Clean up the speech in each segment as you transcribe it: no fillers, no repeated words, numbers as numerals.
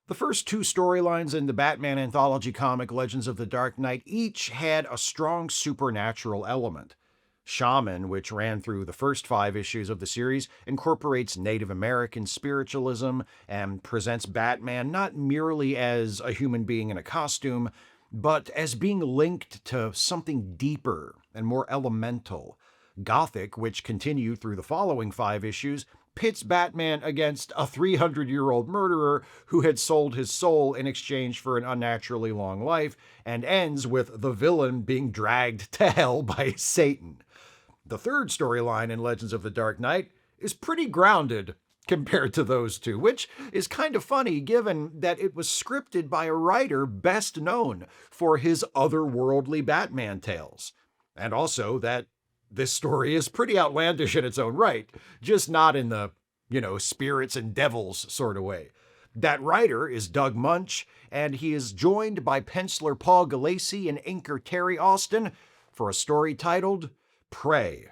The first two storylines in the Batman anthology comic Legends of the Dark Knight each had a strong supernatural element. Shaman, which ran through the first 5 issues of the series, incorporates Native American spiritualism and presents Batman not merely as a human being in a costume, but as being linked to something deeper and more elemental. Gothic, which continued through the following 5 issues, pits Batman against a 300-year-old murderer who had sold his soul in exchange for an unnaturally long life, and ends with the villain being dragged to hell by Satan. The third storyline in Legends of the Dark Knight is pretty grounded compared to those two, which is kind of funny given that it was scripted by a writer best known for his otherworldly Batman tales. And also that this story is pretty outlandish in its own right, just not in the, spirits and devils sort of way. That writer is Doug Moench, and he is joined by penciler Paul Gulacy and inker Terry Austin for a story titled Prey.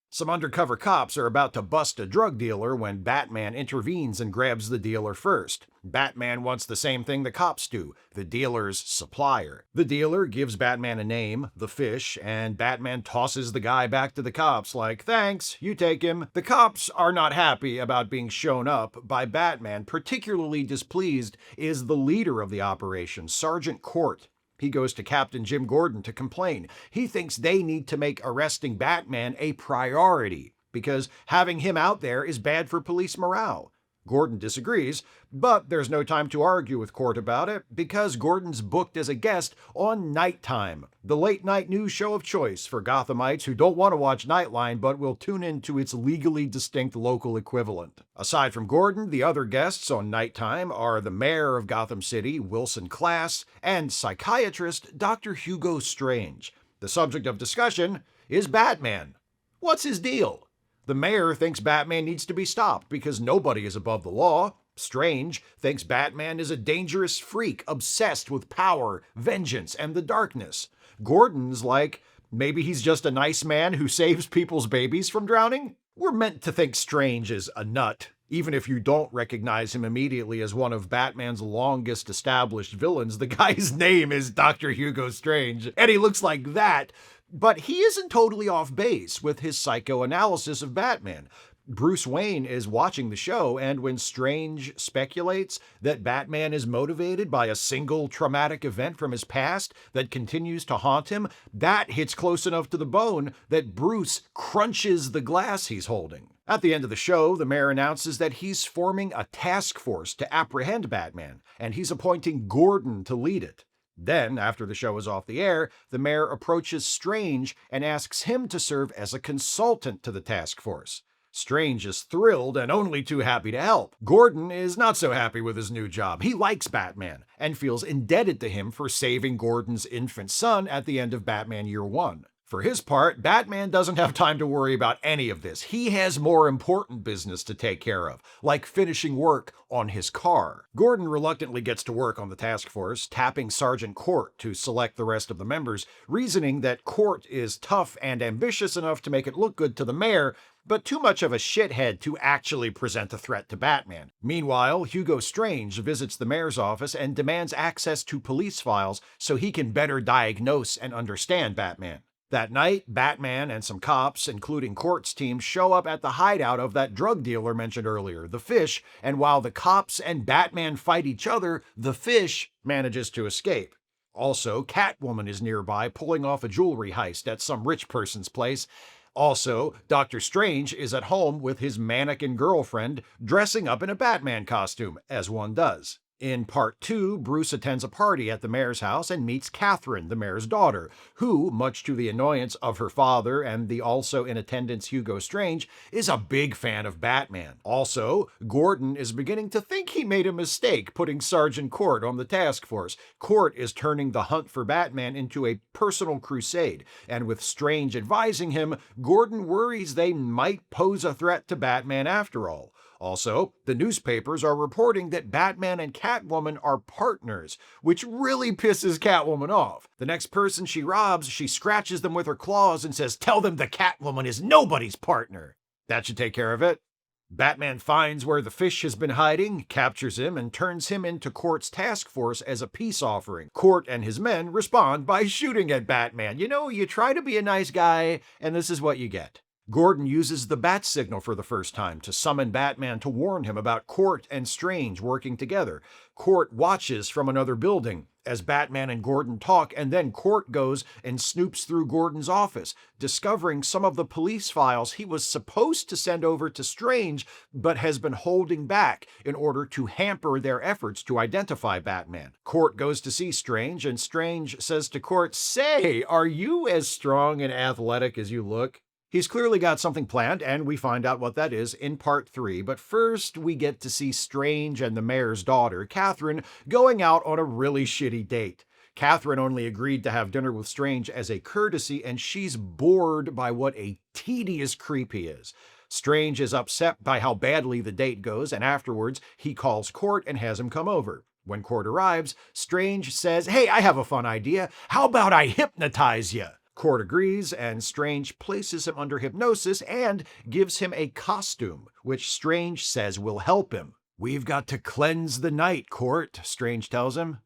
Some undercover cops are about to bust a drug dealer when Batman intervenes and grabs the dealer first. Batman wants the same thing the cops do, the dealer's supplier. The dealer gives Batman a name, the Fish, and Batman tosses the guy back to the cops like, thanks, you take him. The cops are not happy about being shown up by Batman. Particularly displeased is the leader of the operation, Sergeant Court. He goes to Captain Jim Gordon to complain. He thinks they need to make arresting Batman a priority because having him out there is bad for police morale. Gordon disagrees, but there's no time to argue with Court about it because Gordon's booked as a guest on Nighttime, the late-night news show of choice for Gothamites who don't want to watch Nightline but will tune into its legally distinct local equivalent. Aside from Gordon, the other guests on Nighttime are the mayor of Gotham City, Wilson Class, and psychiatrist Dr. Hugo Strange. The subject of discussion is Batman. What's his deal? The mayor thinks Batman needs to be stopped because nobody is above the law. Strange thinks Batman is a dangerous freak obsessed with power, vengeance, and the darkness. Gordon's like, maybe he's just a nice man who saves people's babies from drowning? We're meant to think Strange is a nut, even if you don't recognize him immediately as one of Batman's longest established villains. The guy's name is Dr. Hugo Strange, and he looks like that. But he isn't totally off base with his psychoanalysis of Batman. Bruce Wayne is watching the show, and when Strange speculates that Batman is motivated by a single traumatic event from his past that continues to haunt him, that hits close enough to the bone that Bruce crunches the glass he's holding. At the end of the show, the mayor announces that he's forming a task force to apprehend Batman, and he's appointing Gordon to lead it. Then, after the show is off the air, the mayor approaches Strange and asks him to serve as a consultant to the task force. Strange is thrilled and only too happy to help. Gordon is not so happy with his new job. He likes Batman and feels indebted to him for saving Gordon's infant son at the end of Batman Year One. For his part, Batman doesn't have time to worry about any of this. He has more important business to take care of, like finishing work on his car. Gordon reluctantly gets to work on the task force, tapping Sergeant Court to select the rest of the members, reasoning that Court is tough and ambitious enough to make it look good to the mayor, but too much of a shithead to actually present a threat to Batman. Meanwhile, Hugo Strange visits the mayor's office and demands access to police files so he can better diagnose and understand Batman. That night, Batman and some cops, including Court's team, show up at the hideout of that drug dealer mentioned earlier, the Fish, and while the cops and Batman fight each other, the Fish manages to escape. Also, Catwoman is nearby, pulling off a jewelry heist at some rich person's place. Also, Dr. Strange is at home with his mannequin girlfriend, dressing up in a Batman costume, as one does. In Part 2, Bruce attends a party at the mayor's house and meets Catherine, the mayor's daughter, who, much to the annoyance of her father and the also in attendance Hugo Strange, is a big fan of Batman. Also, Gordon is beginning to think he made a mistake putting Sergeant Court on the task force. Court is turning the hunt for Batman into a personal crusade, and with Strange advising him, Gordon worries they might pose a threat to Batman after all. Also, the newspapers are reporting that Batman and Catwoman are partners, which really pisses Catwoman off. The next person she robs, she scratches them with her claws and says, "Tell them the Catwoman is nobody's partner." That should take care of it. Batman finds where the fish has been hiding, captures him, and turns him into Court's task force as a peace offering. Court and his men respond by shooting at Batman. You know, you try to be a nice guy, and this is what you get. Gordon uses the bat signal for the first time to summon Batman to warn him about Court and Strange working together. Court watches from another building as Batman and Gordon talk, and then Court goes and snoops through Gordon's office, discovering some of the police files he was supposed to send over to Strange, but has been holding back in order to hamper their efforts to identify Batman. Court goes to see Strange, and Strange says to Court, "Say, are you as strong and athletic as you look?" He's clearly got something planned, and we find out what that is in part 3. But first, we get to see Strange and the mayor's daughter, Catherine, going out on a really shitty date. Catherine only agreed to have dinner with Strange as a courtesy, and she's bored by what a tedious creep he is. Strange is upset by how badly the date goes, and afterwards, he calls Court and has him come over. When Court arrives, Strange says, "Hey, I have a fun idea. How about I hypnotize you?" Court agrees, and Strange places him under hypnosis and gives him a costume, which Strange says will help him. "We've got to cleanse the night, Court," Strange tells him.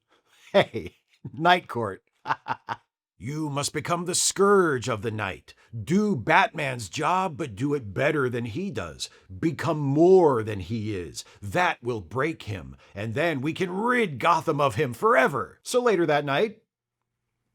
Hey, Night Court. "You must become the scourge of the night. Do Batman's job, but do it better than he does. Become more than he is. That will break him, and then we can rid Gotham of him forever." So later that night,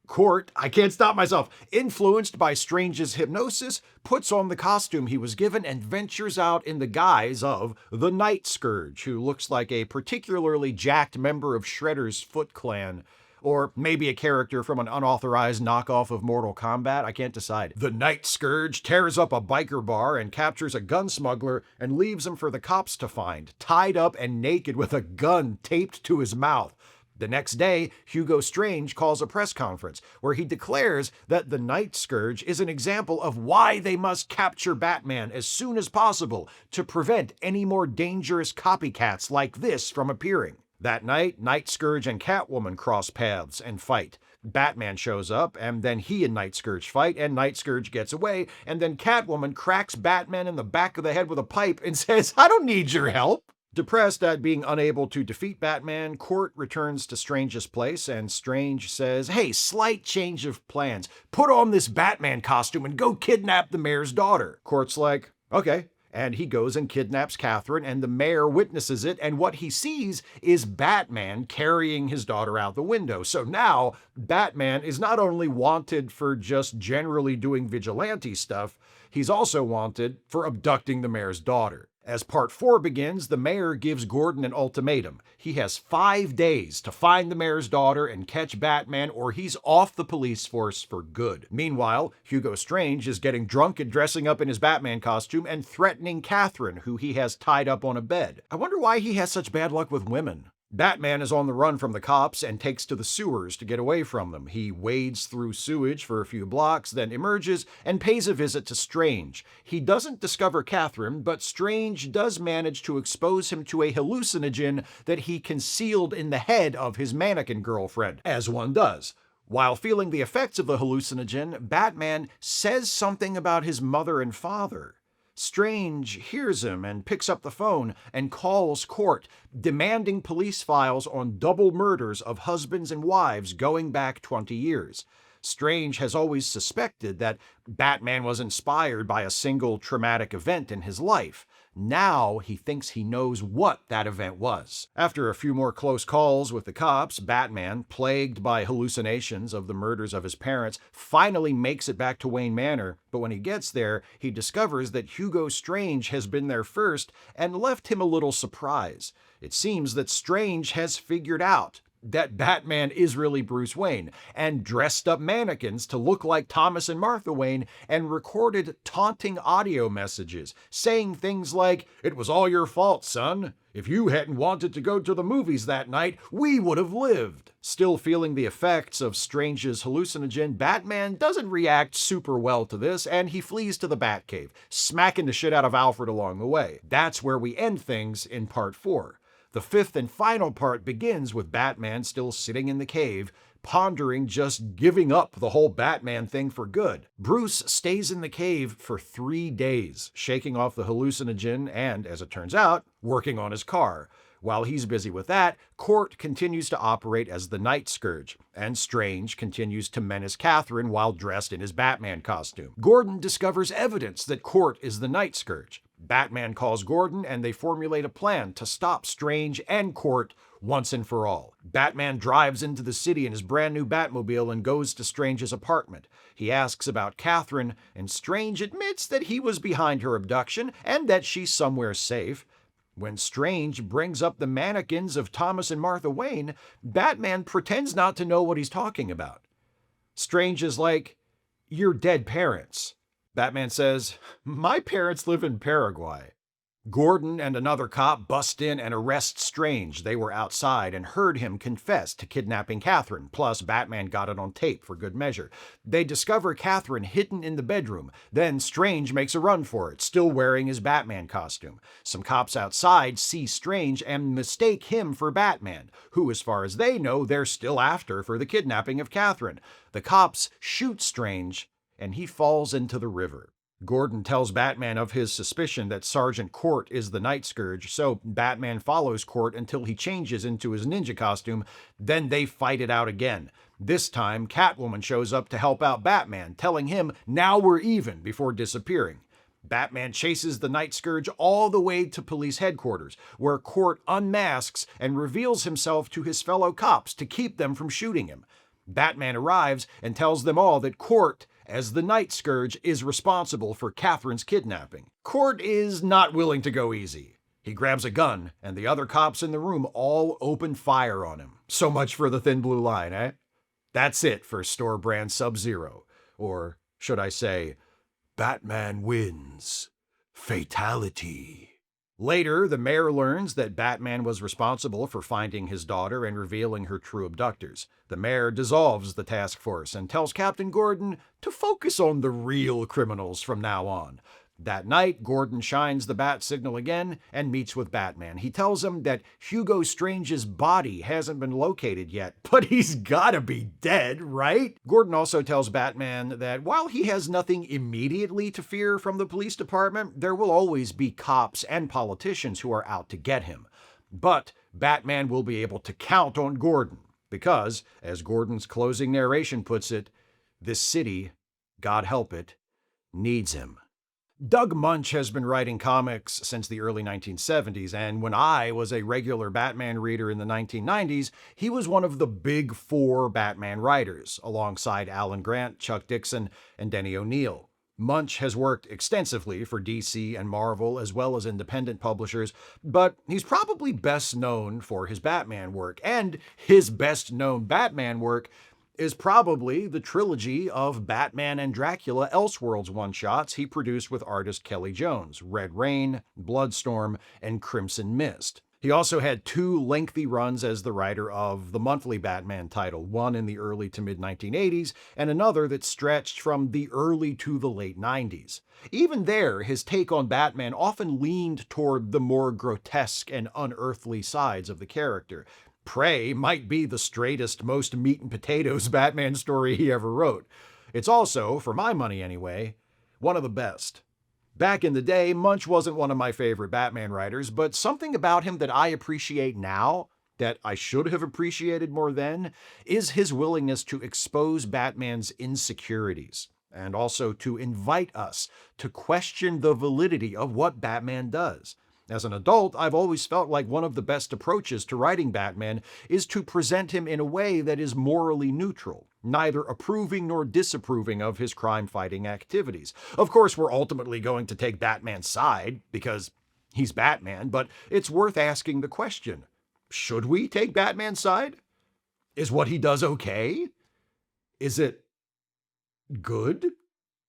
Court, I can't stop myself, influenced by Strange's hypnosis, puts on the costume he was given and ventures out in the guise of the Night Scourge, who looks like a particularly jacked member of Shredder's Foot Clan. Or maybe a character from an unauthorized knockoff of Mortal Kombat, I can't decide. The Night Scourge tears up a biker bar and captures a gun smuggler and leaves him for the cops to find, tied up and naked with a gun taped to his mouth. The next day, Hugo Strange calls a press conference where he declares that the Night Scourge is an example of why they must capture Batman as soon as possible to prevent any more dangerous copycats like this from appearing. That night, Night Scourge and Catwoman cross paths and fight. Batman shows up, and then he and Night Scourge fight, and Night Scourge gets away, and then Catwoman cracks Batman in the back of the head with a pipe and says, "I don't need your help." Depressed at being unable to defeat Batman, Court returns to Strange's place, and Strange says, "Hey, slight change of plans. Put on this Batman costume and go kidnap the mayor's daughter." Court's like, "Okay." And he goes and kidnaps Catherine, and the mayor witnesses it, and what he sees is Batman carrying his daughter out the window. So now, Batman is not only wanted for just generally doing vigilante stuff, he's also wanted for abducting the mayor's daughter. As part 4 begins, the mayor gives Gordon an ultimatum. He has 5 days to find the mayor's daughter and catch Batman, or he's off the police force for good. Meanwhile, Hugo Strange is getting drunk and dressing up in his Batman costume and threatening Catherine, who he has tied up on a bed. I wonder why he has such bad luck with women. Batman is on the run from the cops and takes to the sewers to get away from them. He wades through sewage for a few blocks, then emerges and pays a visit to Strange. He doesn't discover Catherine, but Strange does manage to expose him to a hallucinogen that he concealed in the head of his mannequin girlfriend, as one does. While feeling the effects of the hallucinogen, Batman says something about his mother and father. Strange hears him and picks up the phone and calls Court, demanding police files on double murders of husbands and wives going back 20 years. Strange has always suspected that Batman was inspired by a single traumatic event in his life. Now he thinks he knows what that event was. After a few more close calls with the cops, Batman, plagued by hallucinations of the murders of his parents, finally makes it back to Wayne Manor, but when he gets there, he discovers that Hugo Strange has been there first and left him a little surprise. It seems that Strange has figured out that Batman is really Bruce Wayne, and dressed up mannequins to look like Thomas and Martha Wayne, and recorded taunting audio messages, saying things like, "It was all your fault, son. If you hadn't wanted to go to the movies that night, we would have lived." Still feeling the effects of Strange's hallucinogen, Batman doesn't react super well to this, and he flees to the Batcave, smacking the shit out of Alfred along the way. That's where we end things in part 4. The 5th and final part begins with Batman still sitting in the cave, pondering just giving up the whole Batman thing for good. Bruce stays in the cave for 3 days, shaking off the hallucinogen and, as it turns out, working on his car. While he's busy with that, Court continues to operate as the Night Scourge, and Strange continues to menace Catherine while dressed in his Batman costume. Gordon discovers evidence that Court is the Night Scourge. Batman calls Gordon and they formulate a plan to stop Strange and Court once and for all. Batman drives into the city in his brand new Batmobile and goes to Strange's apartment. He asks about Catherine, and Strange admits that he was behind her abduction and that she's somewhere safe. When Strange brings up the mannequins of Thomas and Martha Wayne, Batman pretends not to know what he's talking about. Strange is like, "Your dead parents." Batman says, "My parents live in Paraguay." Gordon and another cop bust in and arrest Strange. They were outside and heard him confess to kidnapping Catherine, plus Batman got it on tape for good measure. They discover Catherine hidden in the bedroom. Then Strange makes a run for it, still wearing his Batman costume. Some cops outside see Strange and mistake him for Batman, who, as far as they know, they're still after for the kidnapping of Catherine. The cops shoot Strange, and he falls into the river. Gordon tells Batman of his suspicion that Sergeant Court is the Night Scourge, so Batman follows Court until he changes into his ninja costume. Then they fight it out again. This time, Catwoman shows up to help out Batman, telling him, "Now we're even," before disappearing. Batman chases the Night Scourge all the way to police headquarters, where Court unmasks and reveals himself to his fellow cops to keep them from shooting him. Batman arrives and tells them all that Court, as the Night Scourge, is responsible for Catherine's kidnapping. Court is not willing to go easy. He grabs a gun, and the other cops in the room all open fire on him. So much for the thin blue line, eh? That's it for store brand Sub-Zero. Or should I say, Batman wins. Fatality. Later, the mayor learns that Batman was responsible for finding his daughter and revealing her true abductors. The mayor dissolves the task force and tells Captain Gordon to focus on the real criminals from now on. That night, Gordon shines the bat signal again and meets with Batman. He tells him that Hugo Strange's body hasn't been located yet, but he's gotta be dead, right? Gordon also tells Batman that while he has nothing immediately to fear from the police department, there will always be cops and politicians who are out to get him. But Batman will be able to count on Gordon because, as Gordon's closing narration puts it, this city, God help it, needs him. Doug Moench has been writing comics since the early 1970s, and when I was a regular Batman reader in the 1990s, he was one of the big four Batman writers, alongside Alan Grant, Chuck Dixon, and Denny O'Neil. Moench has worked extensively for DC and Marvel, as well as independent publishers, but he's probably best known for his Batman work, and his best-known Batman work is probably the trilogy of Batman and Dracula Elseworlds one-shots he produced with artist Kelly Jones, Red Rain, Bloodstorm, and Crimson Mist. He also had 2 lengthy runs as the writer of the monthly Batman title, one in the early to mid-1980s and another that stretched from the early to the late 90s. Even there, his take on Batman often leaned toward the more grotesque and unearthly sides of the character. Prey might be the straightest, most meat and potatoes Batman story he ever wrote. It's also, for my money anyway, one of the best. Back in the day, Moench wasn't one of my favorite Batman writers, but something about him that I appreciate now, that I should have appreciated more then, is his willingness to expose Batman's insecurities, and also to invite us to question the validity of what Batman does. As an adult, I've always felt like one of the best approaches to writing Batman is to present him in a way that is morally neutral, neither approving nor disapproving of his crime-fighting activities. Of course, we're ultimately going to take Batman's side, because he's Batman, but it's worth asking the question, should we take Batman's side? Is what he does okay? Is it good?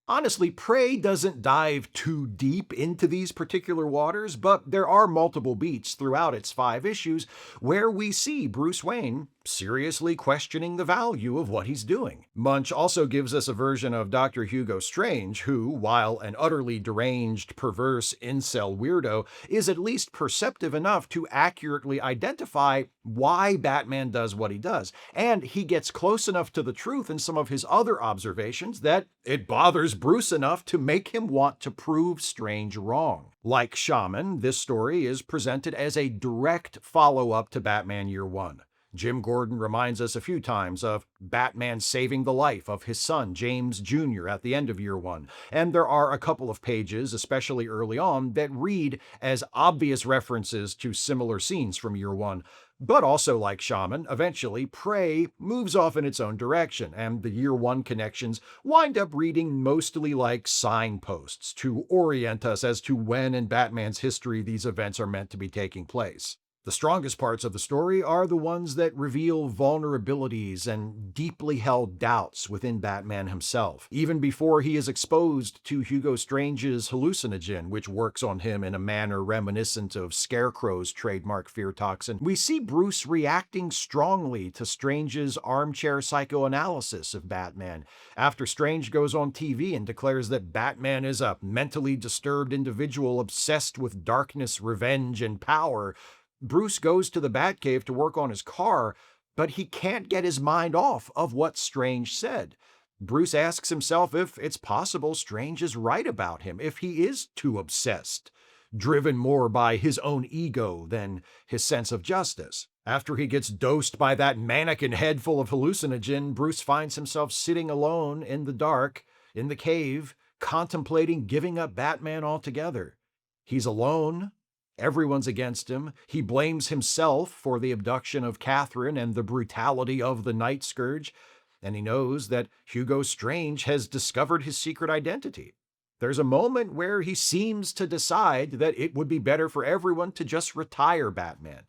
Honestly, Prey doesn't dive too deep into these particular waters, but there are multiple beats throughout its 5 issues where we see Bruce Wayne seriously questioning the value of what he's doing. Moench also gives us a version of Dr. Hugo Strange, who, while an utterly deranged, perverse incel weirdo, is at least perceptive enough to accurately identify why Batman does what he does. And he gets close enough to the truth in some of his other observations that it bothers Bruce enough to make him want to prove Strange wrong. Like Shaman, this story is presented as a direct follow-up to Batman Year One. Jim Gordon reminds us a few times of Batman saving the life of his son, James Jr., at the end of Year One, and there are a couple of pages, especially early on, that read as obvious references to similar scenes from Year One. But also like Shaman, eventually Prey moves off in its own direction, and the Year One connections wind up reading mostly like signposts to orient us as to when in Batman's history these events are meant to be taking place. The strongest parts of the story are the ones that reveal vulnerabilities and deeply held doubts within Batman himself, even before he is exposed to Hugo Strange's hallucinogen, which works on him in a manner reminiscent of Scarecrow's trademark fear toxin. We see Bruce reacting strongly to Strange's armchair psychoanalysis of Batman, after Strange goes on TV and declares that Batman is a mentally disturbed individual obsessed with darkness, revenge, and power. Bruce goes to the Batcave to work on his car, but he can't get his mind off of what Strange said. Bruce asks himself if it's possible Strange is right about him, if he is too obsessed, driven more by his own ego than his sense of justice. After he gets dosed by that mannequin head full of hallucinogen, Bruce finds himself sitting alone in the dark, in the cave, contemplating giving up Batman altogether. He's alone. Everyone's against him. He blames himself for the abduction of Catherine and the brutality of the Night Scourge, and he knows that Hugo Strange has discovered his secret identity. There's a moment where he seems to decide that it would be better for everyone to just retire Batman.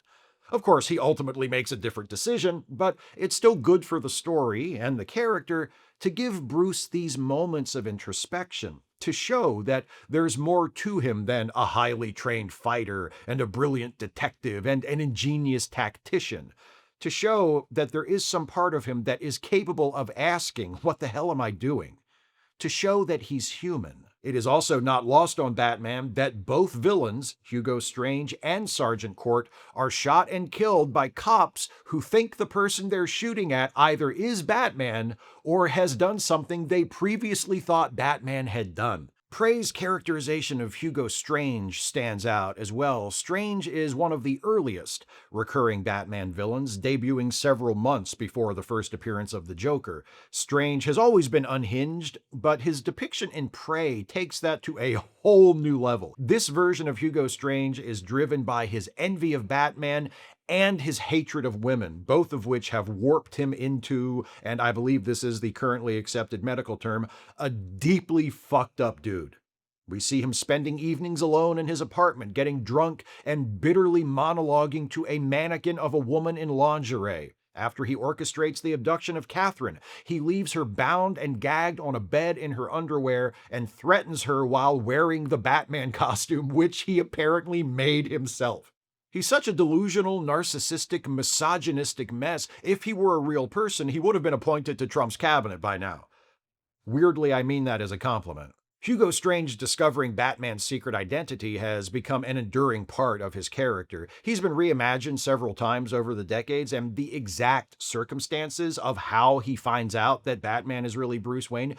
Of course, he ultimately makes a different decision, but it's still good for the story and the character to give Bruce these moments of introspection, to show that there's more to him than a highly trained fighter and a brilliant detective and an ingenious tactician, to show that there is some part of him that is capable of asking, "What the hell am I doing?" to show that he's human. It is also not lost on Batman that both villains, Hugo Strange and Sergeant Court, are shot and killed by cops who think the person they're shooting at either is Batman or has done something they previously thought Batman had done. Prey's characterization of Hugo Strange stands out as well. Strange is one of the earliest recurring Batman villains, debuting several months before the first appearance of the Joker. Strange has always been unhinged, but his depiction in Prey takes that to a whole new level. This version of Hugo Strange is driven by his envy of Batman and his hatred of women, both of which have warped him into, and I believe this is the currently accepted medical term, a deeply fucked up dude. We see him spending evenings alone in his apartment, getting drunk and bitterly monologuing to a mannequin of a woman in lingerie. After he orchestrates the abduction of Catherine, he leaves her bound and gagged on a bed in her underwear and threatens her while wearing the Batman costume, which he apparently made himself. He's such a delusional, narcissistic, misogynistic mess. If he were a real person, he would have been appointed to Trump's cabinet by now. Weirdly, I mean that as a compliment. Hugo Strange discovering Batman's secret identity has become an enduring part of his character. He's been reimagined several times over the decades, and the exact circumstances of how he finds out that Batman is really Bruce Wayne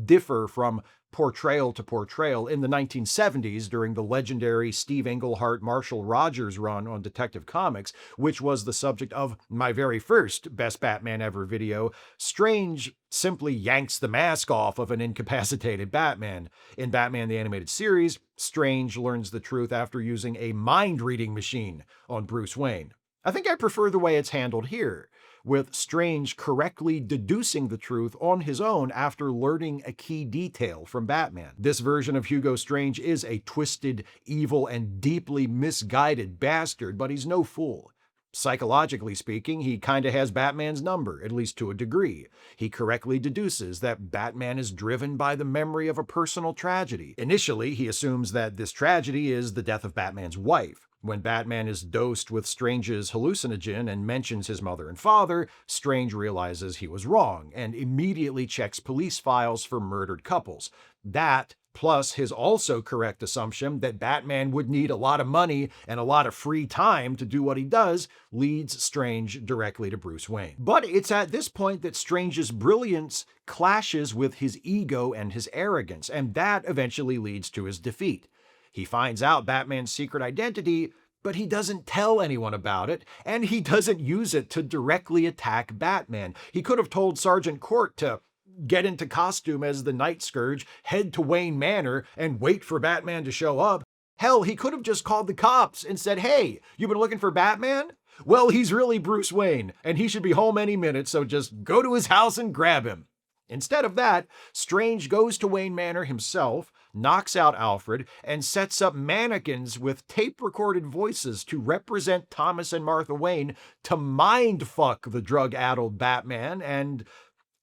differ from portrayal to portrayal. In the 1970s, during the legendary Steve Englehart Marshall Rogers run on Detective Comics, which was the subject of my very first Best Batman Ever video, Strange simply yanks the mask off of an incapacitated Batman. In Batman the Animated Series, Strange learns the truth after using a mind-reading machine on Bruce Wayne. I think I prefer the way it's handled here, with Strange correctly deducing the truth on his own after learning a key detail from Batman. This version of Hugo Strange is a twisted, evil, and deeply misguided bastard, but he's no fool. Psychologically speaking, he kinda has Batman's number, at least to a degree. He correctly deduces that Batman is driven by the memory of a personal tragedy. Initially, he assumes that this tragedy is the death of Batman's wife. When Batman is dosed with Strange's hallucinogen and mentions his mother and father, Strange realizes he was wrong and immediately checks police files for murdered couples. That, plus his also correct assumption that Batman would need a lot of money and a lot of free time to do what he does, leads Strange directly to Bruce Wayne. But it's at this point that Strange's brilliance clashes with his ego and his arrogance, and that eventually leads to his defeat. He finds out Batman's secret identity, but he doesn't tell anyone about it, and he doesn't use it to directly attack Batman. He could have told Sergeant Court to get into costume as the Night Scourge, head to Wayne Manor, and wait for Batman to show up. Hell, he could have just called the cops and said, "Hey, you been looking for Batman? Well, he's really Bruce Wayne, and he should be home any minute, so just go to his house and grab him." Instead of that, Strange goes to Wayne Manor himself, knocks out Alfred, and sets up mannequins with tape-recorded voices to represent Thomas and Martha Wayne to mind-fuck the drug-addled Batman and,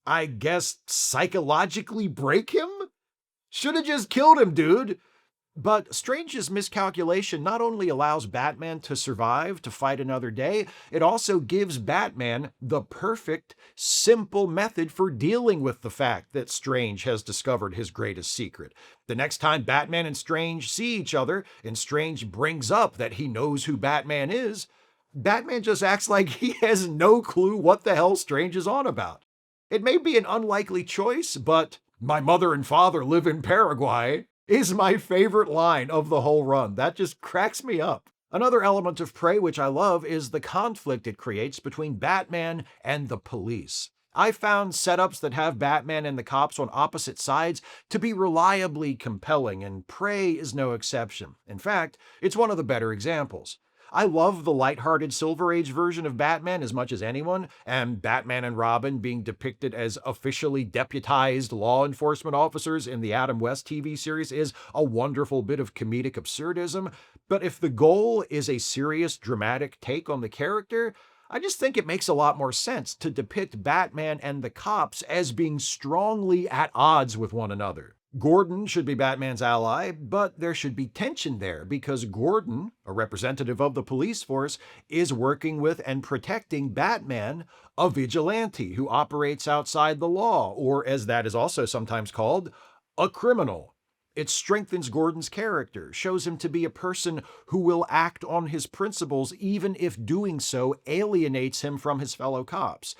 I guess, psychologically break him? Should've just killed him, dude! But Strange's miscalculation not only allows Batman to survive to fight another day, it also gives Batman the perfect, simple method for dealing with the fact that Strange has discovered his greatest secret. The next time Batman and Strange see each other, and Strange brings up that he knows who Batman is, Batman just acts like he has no clue what the hell Strange is on about. It may be an unlikely choice, but "my mother and father live in Paraguay" is my favorite line of the whole run. That just cracks me up. Another element of Prey which I love is the conflict it creates between Batman and the police. I found setups that have Batman and the cops on opposite sides to be reliably compelling, and Prey is no exception. In fact, it's one of the better examples. I love the lighthearted Silver Age version of Batman as much as anyone, and Batman and Robin being depicted as officially deputized law enforcement officers in the Adam West TV series is a wonderful bit of comedic absurdism, but if the goal is a serious, dramatic take on the character, I just think it makes a lot more sense to depict Batman and the cops as being strongly at odds with one another. Gordon should be Batman's ally, but there should be tension there because Gordon, a representative of the police force, is working with and protecting Batman, a vigilante who operates outside the law, or as that is also sometimes called, a criminal. It strengthens Gordon's character, shows him to be a person who will act on his principles even if doing so alienates him from his fellow cops.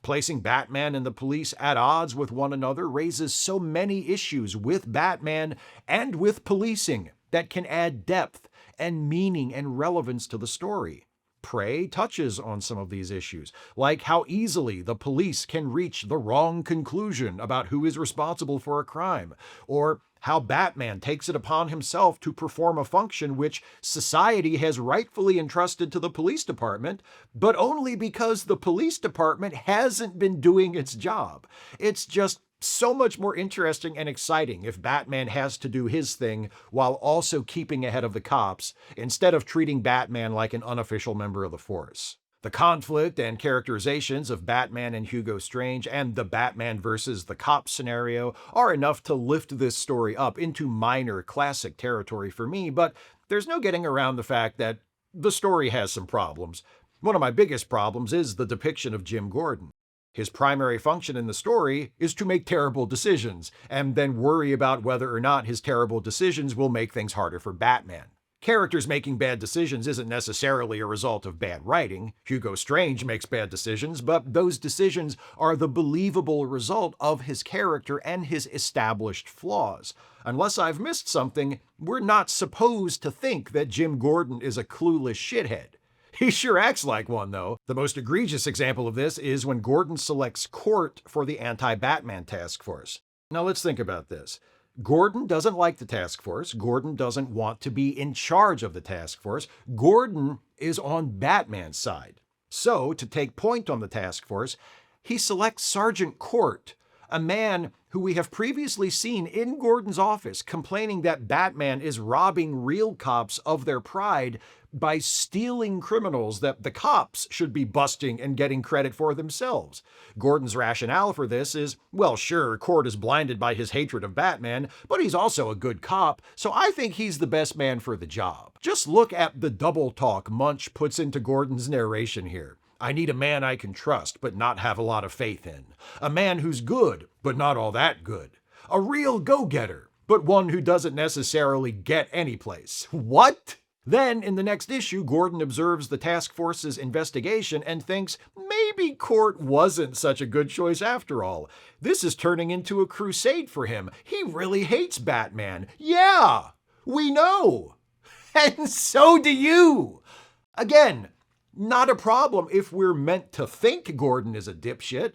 Placing Batman and the police at odds with one another raises so many issues with Batman and with policing that can add depth and meaning and relevance to the story. Prey touches on some of these issues, like how easily the police can reach the wrong conclusion about who is responsible for a crime, or how Batman takes it upon himself to perform a function which society has rightfully entrusted to the police department, but only because the police department hasn't been doing its job. It's just so much more interesting and exciting if Batman has to do his thing while also keeping ahead of the cops, instead of treating Batman like an unofficial member of the force. The conflict and characterizations of Batman and Hugo Strange and the Batman versus the cops scenario are enough to lift this story up into minor classic territory for me, but there's no getting around the fact that the story has some problems. One of my biggest problems is the depiction of Jim Gordon. His primary function in the story is to make terrible decisions, and then worry about whether or not his terrible decisions will make things harder for Batman. Characters making bad decisions isn't necessarily a result of bad writing. Hugo Strange makes bad decisions, but those decisions are the believable result of his character and his established flaws. Unless I've missed something, we're not supposed to think that Jim Gordon is a clueless shithead. He sure acts like one, though. The most egregious example of this is when Gordon selects Court for the anti-Batman task force. Now let's think about this. Gordon doesn't like the task force. Gordon doesn't want to be in charge of the task force. Gordon is on Batman's side. So, to take point on the task force, he selects Sergeant Court, a man who we have previously seen in Gordon's office complaining that Batman is robbing real cops of their pride by stealing criminals that the cops should be busting and getting credit for themselves. Gordon's rationale for this is, well, sure, Court is blinded by his hatred of Batman, but he's also a good cop, so I think he's the best man for the job. Just look at the double talk Moench puts into Gordon's narration here. I need a man I can trust, but not have a lot of faith in. A man who's good, but not all that good. A real go-getter, but one who doesn't necessarily get anyplace. What? Then, in the next issue, Gordon observes the task force's investigation and thinks maybe Court wasn't such a good choice after all. This is turning into a crusade for him. He really hates Batman. Yeah, we know. And so do you. Again, not a problem if we're meant to think Gordon is a dipshit,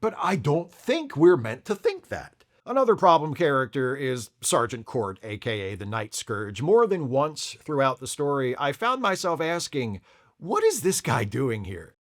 but I don't think we're meant to think that. Another problem character is Sergeant Court, aka the Night Scourge. More than once throughout the story, I found myself asking, what is this guy doing here?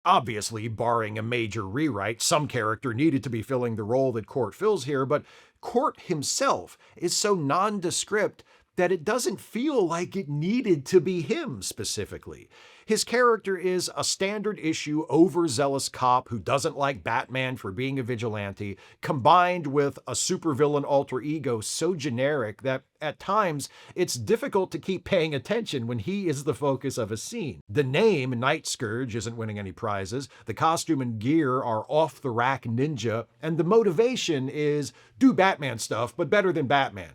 Obviously, barring a major rewrite, some character needed to be filling the role that Court fills here, but Court himself is so nondescript that it doesn't feel like it needed to be him specifically. His character is a standard issue, overzealous cop who doesn't like Batman for being a vigilante, combined with a supervillain alter ego so generic that at times it's difficult to keep paying attention when he is the focus of a scene. The name Night Scourge isn't winning any prizes, the costume and gear are off-the-rack ninja, and the motivation is do Batman stuff, but better than Batman.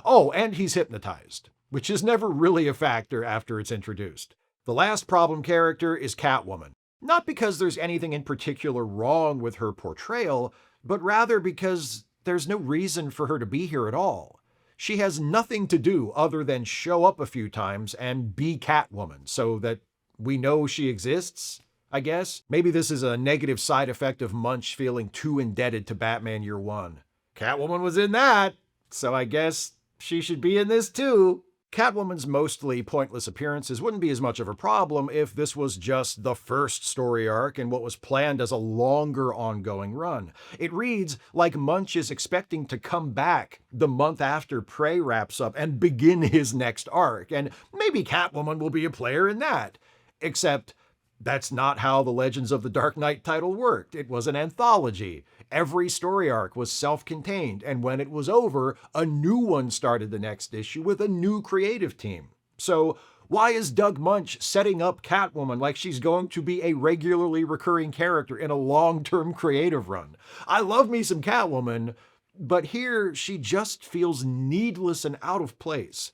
Oh, and he's hypnotized, which is never really a factor after it's introduced. The last problem character is Catwoman. Not because there's anything in particular wrong with her portrayal, but rather because there's no reason for her to be here at all. She has nothing to do other than show up a few times and be Catwoman, so that we know she exists, I guess. Maybe this is a negative side effect of Moench feeling too indebted to Batman Year One. Catwoman was in that, so I guess she should be in this too. Catwoman's mostly pointless appearances wouldn't be as much of a problem if this was just the first story arc in what was planned as a longer ongoing run. It reads like Moench is expecting to come back the month after Prey wraps up and begin his next arc, and maybe Catwoman will be a player in that. Except that's not how the Legends of the Dark Knight title worked. It was an anthology. Every story arc was self-contained, and when it was over, a new one started the next issue with a new creative team. So why is Doug Moench setting up Catwoman like she's going to be a regularly recurring character in a long-term creative run? I love me some Catwoman, but here she just feels needless and out of place.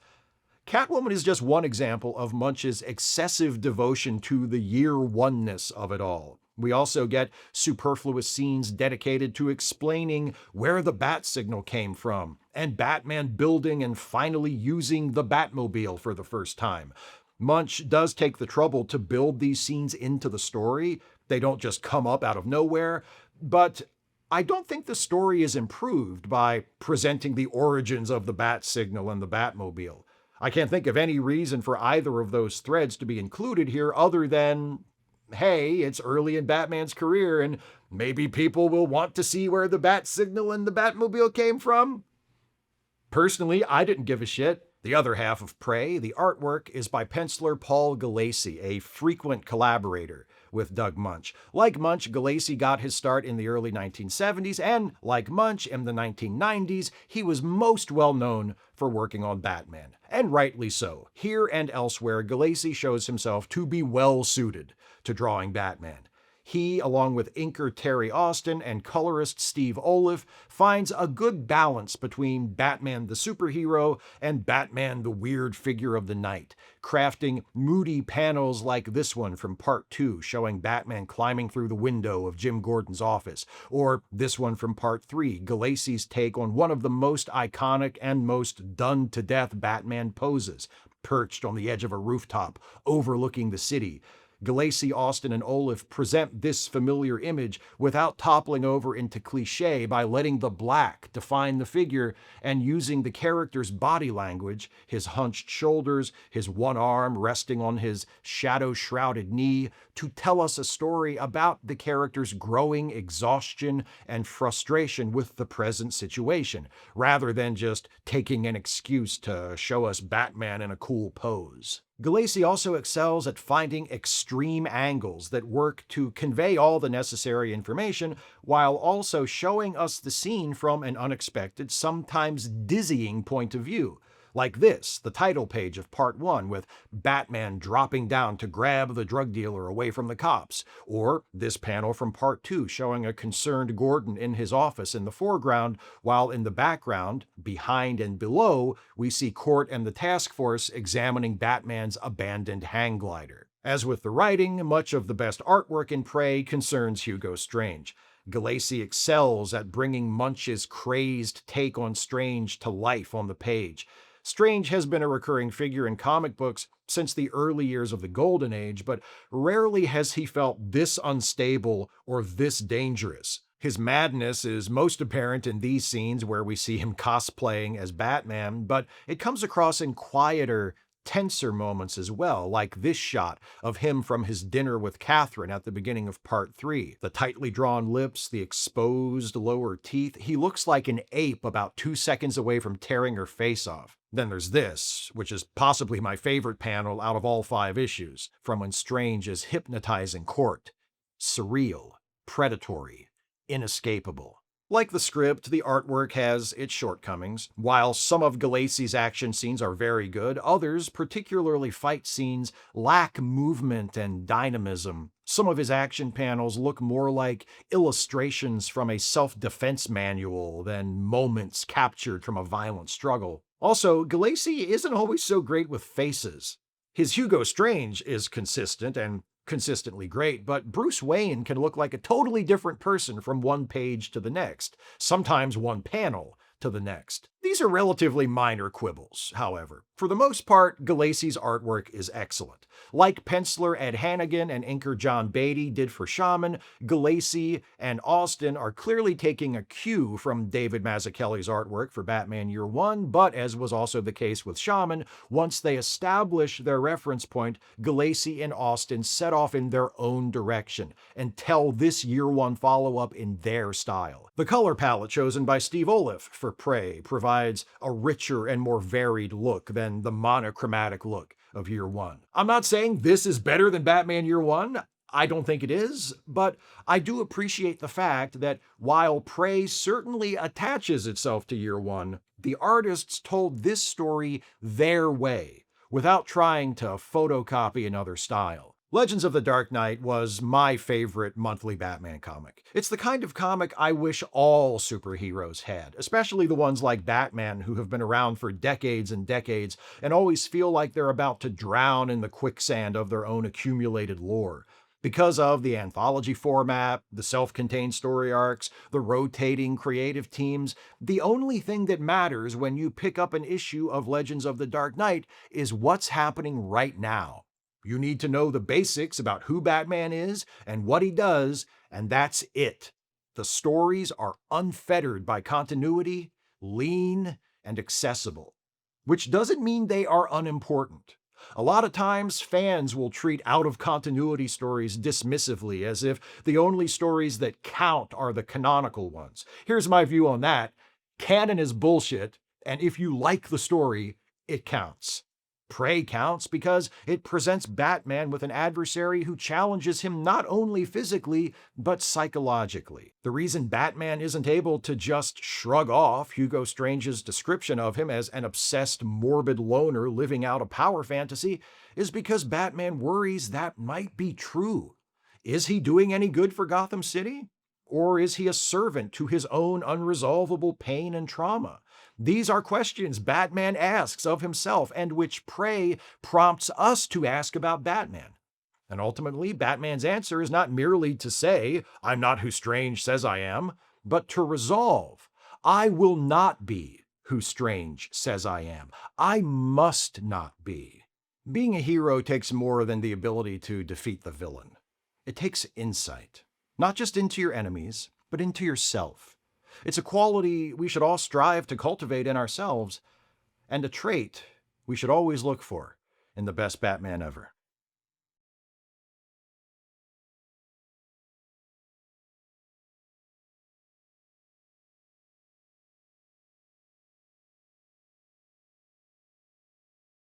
Catwoman is just one example of Moench's excessive devotion to the year one-ness of it all. We also get superfluous scenes dedicated to explaining where the bat signal came from, and Batman building and finally using the Batmobile for the first time. Moench does take the trouble to build these scenes into the story. They don't just come up out of nowhere, but I don't think the story is improved by presenting the origins of the bat signal and the Batmobile. I can't think of any reason for either of those threads to be included here other than, hey, it's early in Batman's career and maybe people will want to see where the bat signal and the Batmobile came from. Personally, I didn't give a shit. The other half of Prey, the artwork, is by penciler Paul Gulacy, a frequent collaborator with Doug Moench. Like Moench, Gulacy got his start in the early 1970s, and like Moench in the 1990s, he was most well known for working on Batman. And rightly so. Here and elsewhere, Gulacy shows himself to be well suited to drawing Batman. He, along with inker Terry Austin and colorist Steve Oliff, finds a good balance between Batman the superhero and Batman the weird figure of the night, crafting moody panels like this one from Part 2 showing Batman climbing through the window of Jim Gordon's office, or this one from Part 3, Gulacy's take on one of the most iconic and most done-to-death Batman poses, perched on the edge of a rooftop overlooking the city. Gulacy, Austin, and Oliff present this familiar image without toppling over into cliché by letting the black define the figure and using the character's body language, his hunched shoulders, his one arm resting on his shadow-shrouded knee, to tell us a story about the character's growing exhaustion and frustration with the present situation, rather than just taking an excuse to show us Batman in a cool pose. Gulacy also excels at finding extreme angles that work to convey all the necessary information while also showing us the scene from an unexpected, sometimes dizzying point of view. Like this, the title page of Part 1 with Batman dropping down to grab the drug dealer away from the cops, or this panel from Part 2 showing a concerned Gordon in his office in the foreground, while in the background, behind and below, we see Court and the task force examining Batman's abandoned hang glider. As with the writing, much of the best artwork in Prey concerns Hugo Strange. Gulacy excels at bringing Moench's crazed take on Strange to life on the page. Strange has been a recurring figure in comic books since the early years of the Golden Age, but rarely has he felt this unstable or this dangerous. His madness is most apparent in these scenes where we see him cosplaying as Batman, but it comes across in quieter, tenser moments as well, like this shot of him from his dinner with Catherine at the beginning of Part 3. The tightly drawn lips, the exposed lower teeth, he looks like an ape about 2 seconds away from tearing her face off. Then there's this, which is possibly my favorite panel out of all 5 issues, from when Strange is hypnotizing Court. Surreal, predatory, inescapable. Like the script, the artwork has its shortcomings. While some of Gulacy's action scenes are very good, others, particularly fight scenes, lack movement and dynamism. Some of his action panels look more like illustrations from a self-defense manual than moments captured from a violent struggle. Also, Gulacy isn't always so great with faces. His Hugo Strange is consistent and consistently great, but Bruce Wayne can look like a totally different person from one page to the next, sometimes one panel to the next. These are relatively minor quibbles, however. For the most part, Gulacy's artwork is excellent. Like penciler Ed Hannigan and inker John Beatty did for Shaman, Gulacy and Austin are clearly taking a cue from David Mazzucchelli's artwork for Batman Year One, but as was also the case with Shaman, once they establish their reference point, Gulacy and Austin set off in their own direction and tell this Year One follow-up in their style. The color palette chosen by Steve Oliff for Prey provides a richer and more varied look than the monochromatic look of Year One. I'm not saying this is better than Batman Year One. I don't think it is, but I do appreciate the fact that while Prey certainly attaches itself to Year One, the artists told this story their way, without trying to photocopy another style. Legends of the Dark Knight was my favorite monthly Batman comic. It's the kind of comic I wish all superheroes had, especially the ones like Batman who have been around for decades and decades and always feel like they're about to drown in the quicksand of their own accumulated lore. Because of the anthology format, the self-contained story arcs, the rotating creative teams, the only thing that matters when you pick up an issue of Legends of the Dark Knight is what's happening right now. You need to know the basics about who Batman is and what he does, and that's it. The stories are unfettered by continuity, lean, and accessible. Which doesn't mean they are unimportant. A lot of times, fans will treat out-of-continuity stories dismissively, as if the only stories that count are the canonical ones. Here's my view on that. Canon is bullshit, and if you like the story, it counts. Prey counts because it presents Batman with an adversary who challenges him not only physically, but psychologically. The reason Batman isn't able to just shrug off Hugo Strange's description of him as an obsessed, morbid loner living out a power fantasy is because Batman worries that might be true. Is he doing any good for Gotham City? Or is he a servant to his own unresolvable pain and trauma? These are questions Batman asks of himself and which Prey prompts us to ask about Batman. And ultimately, Batman's answer is not merely to say, I'm not who Strange says I am, but to resolve, I will not be who Strange says I am. I must not be. Being a hero takes more than the ability to defeat the villain. It takes insight, not just into your enemies, but into yourself. It's a quality we should all strive to cultivate in ourselves, and a trait we should always look for in the best Batman ever.